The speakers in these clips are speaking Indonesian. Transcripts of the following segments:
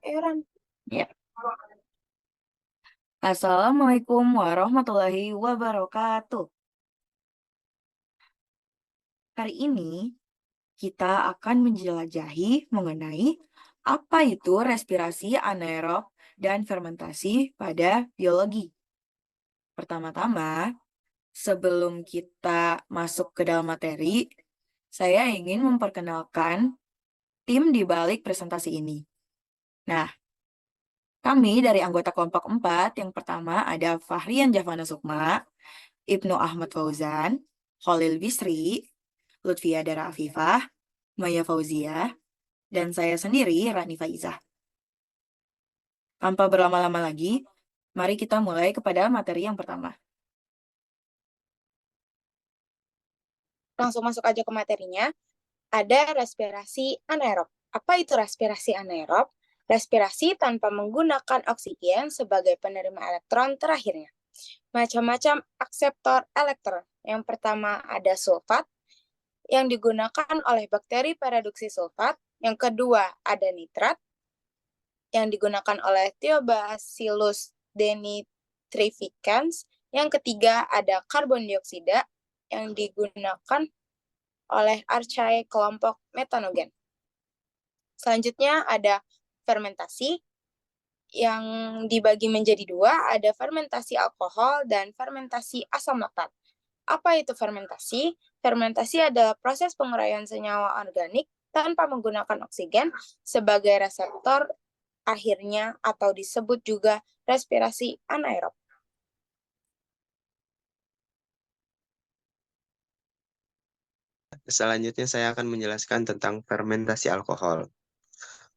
Eran. Ya. Assalamualaikum warahmatullahi wabarakatuh. Hari ini kita akan menjelajahi mengenai apa itu respirasi anaerob dan fermentasi pada biologi. Pertama-tama, sebelum kita masuk ke dalam materi, saya ingin memperkenalkan tim di balik presentasi ini. Nah, kami dari anggota kelompok 4, yang pertama ada Fahrian Javana Sukma, Ibnu Ahmad Fauzan, Khalil Bisri, Lutfia Dara Afifah, Maya Fauzia, dan saya sendiri, Rani Faizah. Tanpa berlama-lama lagi, mari kita mulai kepada materi yang pertama. Langsung masuk aja ke materinya. Ada respirasi anaerob. Apa itu respirasi anaerob? Respirasi tanpa menggunakan oksigen sebagai penerima elektron terakhirnya. Macam-macam akseptor elektron. Yang pertama ada sulfat, yang digunakan oleh bakteri reduksi sulfat. Yang kedua ada nitrat, yang digunakan oleh Thiobacillus denitrificans. Yang ketiga ada karbon dioksida, yang digunakan oleh archaea kelompok metanogen. Selanjutnya ada fermentasi, yang dibagi menjadi dua, ada fermentasi alkohol dan fermentasi asam laktat. Apa itu fermentasi? Fermentasi adalah proses penguraian senyawa organik tanpa menggunakan oksigen sebagai reseptor akhirnya, atau disebut juga respirasi anaerob. Selanjutnya saya akan menjelaskan tentang fermentasi alkohol.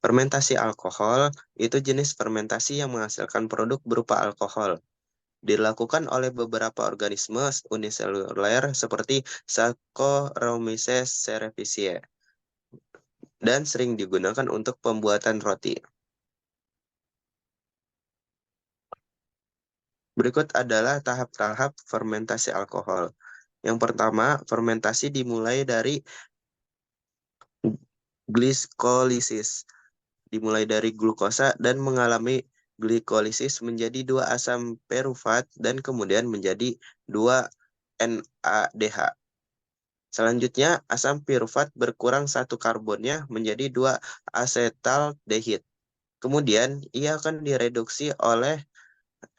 Fermentasi alkohol itu jenis fermentasi yang menghasilkan produk berupa alkohol. Dilakukan oleh beberapa organisme uniseluler seperti Saccharomyces cerevisiae dan sering digunakan untuk pembuatan roti. Berikut adalah tahap-tahap fermentasi alkohol. Yang pertama, fermentasi dimulai dari glikolisis. Dimulai dari glukosa dan mengalami glikolisis menjadi 2 asam pirufat dan kemudian menjadi 2 NADH. Selanjutnya, asam pirufat berkurang 1 karbonnya menjadi 2 asetaldehid. Kemudian, ia akan direduksi oleh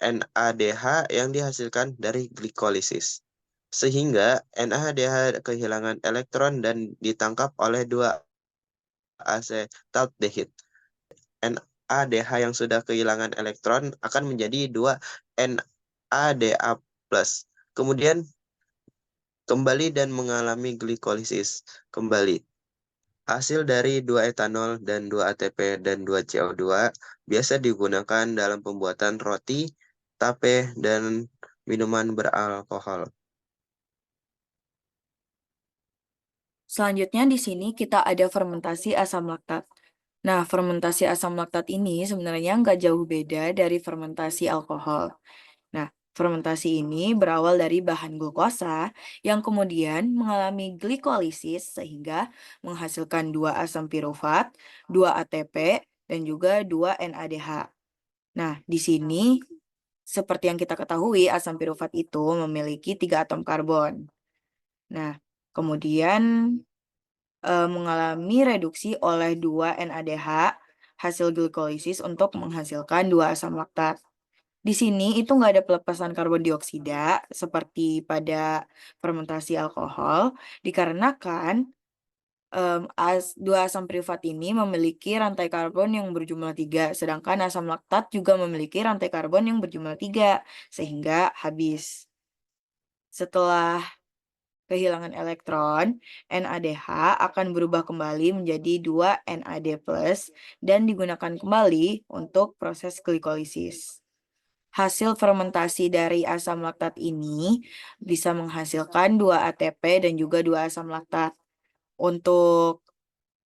NADH yang dihasilkan dari glikolisis. Sehingga NADH kehilangan elektron dan ditangkap oleh 2 asetaldehid. NADH yang sudah kehilangan elektron akan menjadi 2 NADA+. Kemudian kembali dan mengalami glikolisis kembali. Hasil dari 2 etanol dan 2 ATP dan 2 CO2 biasa digunakan dalam pembuatan roti, tape, dan minuman beralkohol. Selanjutnya di sini kita ada fermentasi asam laktat. Nah, fermentasi asam laktat ini sebenarnya nggak jauh beda dari fermentasi alkohol. Nah, fermentasi ini berawal dari bahan glukosa yang kemudian mengalami glikolisis sehingga menghasilkan 2 asam pirufat, 2 ATP, dan juga 2 NADH. Nah, di sini seperti yang kita ketahui, asam pirufat itu memiliki 3 atom karbon. Nah, kemudian mengalami reduksi oleh 2 NADH hasil glikolisis untuk menghasilkan 2 asam laktat. Di sini itu nggak ada pelepasan karbon dioksida seperti pada fermentasi alkohol, dikarenakan 2 asam pirufat ini memiliki rantai karbon yang berjumlah 3, sedangkan asam laktat juga memiliki rantai karbon yang berjumlah 3, sehingga habis. Setelah kehilangan elektron, NADH akan berubah kembali menjadi 2 NAD+, dan digunakan kembali untuk proses glikolisis. Hasil fermentasi dari asam laktat ini bisa menghasilkan 2 ATP dan juga 2 asam laktat. Untuk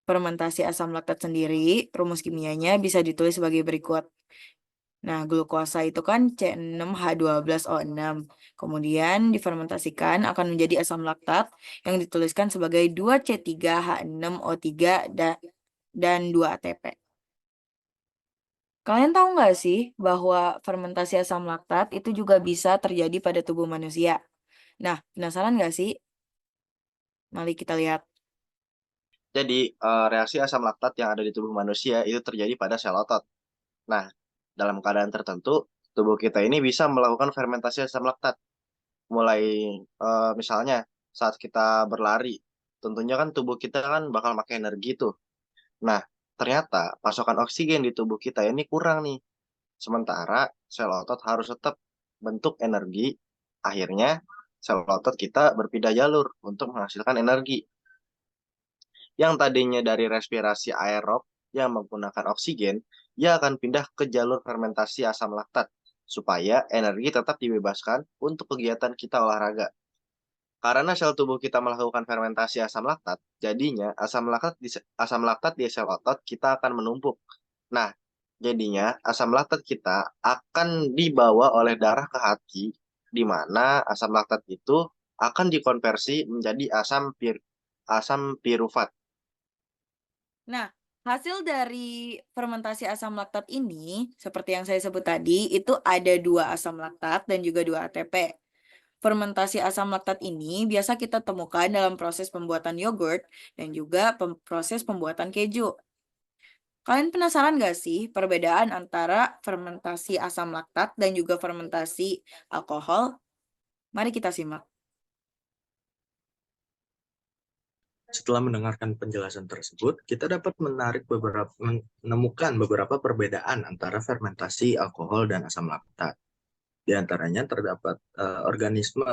fermentasi asam laktat sendiri, rumus kimianya bisa ditulis sebagai berikut. Nah, glukosa itu kan C6H12O6. Kemudian difermentasikan akan menjadi asam laktat yang dituliskan sebagai 2C3H6O3 dan 2 ATP. Kalian tahu nggak sih bahwa fermentasi asam laktat itu juga bisa terjadi pada tubuh manusia? Nah, penasaran nggak sih? Mari kita lihat. Jadi, reaksi asam laktat yang ada di tubuh manusia itu terjadi pada sel otot. Nah, dalam keadaan tertentu, tubuh kita ini bisa melakukan fermentasi asam laktat. Mulai, misalnya saat kita berlari, tentunya kan tubuh kita kan bakal pakai energi tuh. Nah, ternyata pasokan oksigen di tubuh kita ini kurang nih. Sementara sel otot harus tetap bentuk energi. Akhirnya, sel otot kita berpindah jalur untuk menghasilkan energi. Yang tadinya dari respirasi aerob yang menggunakan oksigen, ia akan pindah ke jalur fermentasi asam laktat, supaya energi tetap dibebaskan untuk kegiatan kita olahraga. Karena sel tubuh kita melakukan fermentasi asam laktat, jadinya asam laktat di sel otot kita akan menumpuk. Nah, jadinya asam laktat kita akan dibawa oleh darah ke hati, di mana asam laktat itu akan dikonversi menjadi asam pirufat. Nah, hasil dari fermentasi asam laktat ini, seperti yang saya sebut tadi, itu ada 2 asam laktat dan juga 2 ATP. Fermentasi asam laktat ini biasa kita temukan dalam proses pembuatan yogurt dan juga proses pembuatan keju. Kalian penasaran nggak sih perbedaan antara fermentasi asam laktat dan juga fermentasi alkohol? Mari kita simak. Setelah mendengarkan penjelasan tersebut, kita dapat menemukan beberapa perbedaan antara fermentasi alkohol dan asam laktat. Di antaranya terdapat organisme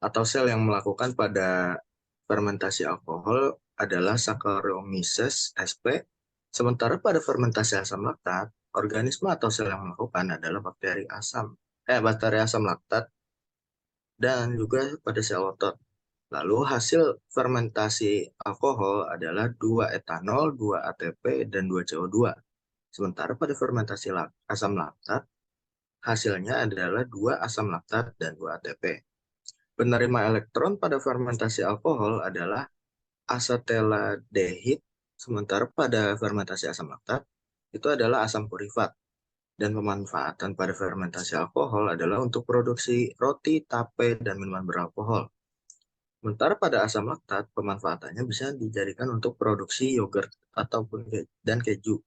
atau sel yang melakukan pada fermentasi alkohol adalah Saccharomyces sp, sementara pada fermentasi asam laktat, organisme atau sel yang melakukan adalah bakteri asam laktat dan juga pada sel otot. Lalu hasil fermentasi alkohol adalah 2 etanol, 2 ATP, dan 2 CO2. Sementara pada fermentasi asam laktat, hasilnya adalah 2 asam laktat dan 2 ATP. Penerima elektron pada fermentasi alkohol adalah asetaldehyde, sementara pada fermentasi asam laktat itu adalah asam purifat. Dan pemanfaatan pada fermentasi alkohol adalah untuk produksi roti, tape, dan minuman beralkohol. Sementara pada asam laktat, pemanfaatannya bisa dijadikan untuk produksi yogurt ataupun dan keju.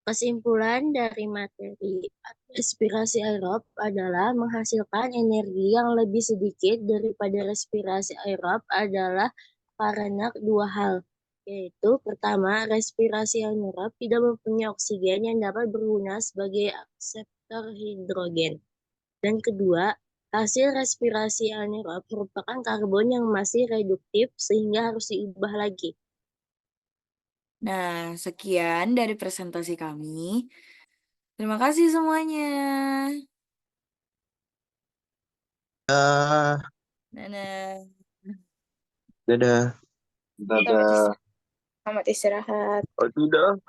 Kesimpulan dari materi respirasi aerob adalah menghasilkan energi yang lebih sedikit daripada respirasi aerob adalah karena dua hal, yaitu pertama, respirasi anaerob tidak mempunyai oksigen yang dapat berguna sebagai akseptor hidrogen. Dan kedua, hasil respirasi anaerob merupakan karbon yang masih reduktif sehingga harus diubah lagi. Nah, sekian dari presentasi kami. Terima kasih semuanya. Dadah. Dadah. Dadah. Selamat istirahat. Oh, tidak.